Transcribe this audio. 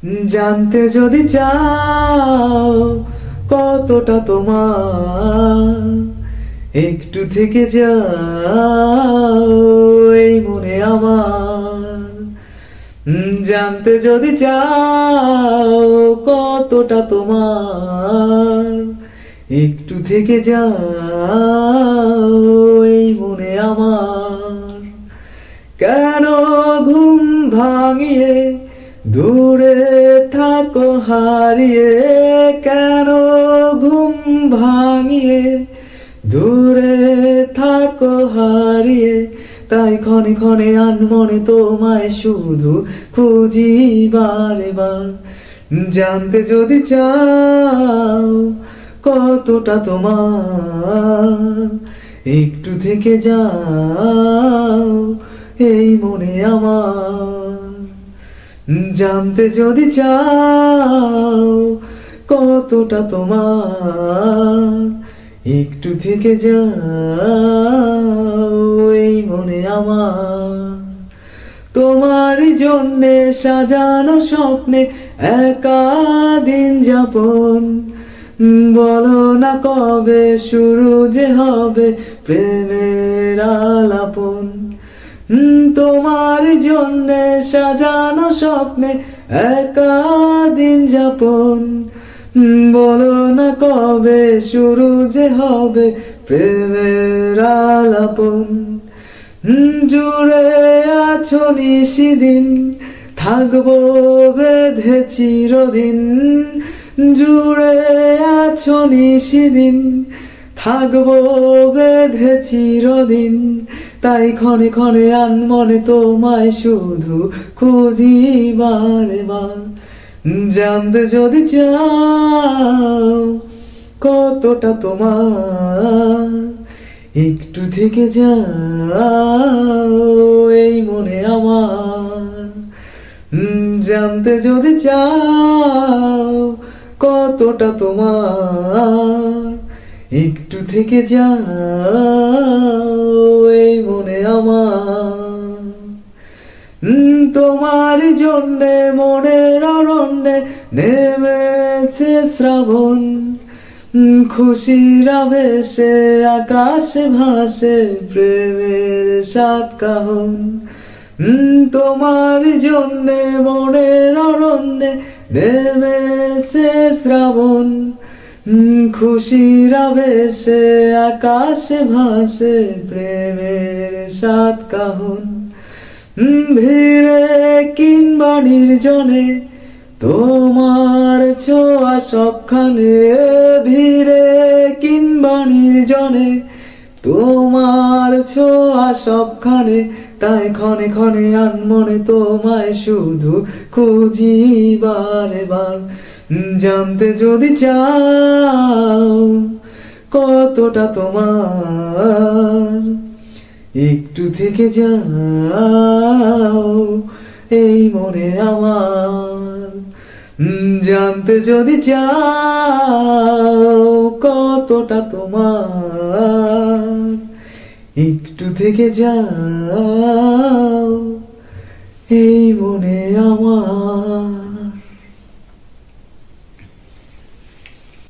জানতে যদি চাও কতটা তোমার, একটু থেকে যাও এই মনে আমার। জানতে যদি চাও কতটা তোমার, একটু থেকে যাও এই মনে আমার। কেন ঘুম ভাঙিয়ে দূরে থাকো হারিয়ে, কেন ঘুম ভাঙিয়ে দূরে থাকো হারিয়ে, তাই ক্ষণে ক্ষণে আনমনে তোমায় শুধু খুঁজি বারে বার। জানতে যদি চাও কতটা তোমার, একটু থেকে যাও এই মনে আমার। জানতে যদি চাও কতটা তোমার, একটু থেকে যাও এই মনে আমার। তোমারই জন্যে সাজানো স্বপ্নে একা দিন যাপন, বলো না কবে শুরু যে হবে প্রেমের আলাপন। তোমার জন্যে সাজানো স্বপ্নে একা দিন যাপন, বলো না কবে শুরু যে হবে প্রেমের আলাপন। জুড়ে আছো নিশিদিন, থাকবো বেঁধে চিরদিন। জুড়ে আছো নিশিদিন, থাকবো বেঁধে চিরদিন, তাই ক্ষণে ক্ষণে আনমনে তোমায় শুধু খুঁজি বারে বার। জানতে যদি চাও কতটা তোমার, একটু থেকে যাও এই মনে আমার। জানতে যদি চাও কতটা তোমার, একটু থেকে যাও এই মনে আমার। তোমার জন্যে মনের অরণ্যে নেমেছে শ্রাবণ, খুশির আবেশে আকাশে ভাসে প্রেমের সাত কাহন। তোমার জন্যে মনের অরণ্যে নেমেছে শ্রাবণ, খুশির আবেশে আকাশে ভাসে প্রেমের সাত কাহন। ধীরে কিংবা নির্জনে তোমার ছোঁয়া সবখানে, ধীরে কিংবা নির্জনে তোমার ছোঁয়া সবখানে, তাই ক্ষণে ক্ষণে আনমনে তোমায় শুধু খুঁজি বারে বার। জানতে যদি চাও কতটা তোমার, একটু থেকে যাও এই মনে আমার। জানতে যদি চাও কতটা তোমার, একটু থেকে যাও এই মনে আমার।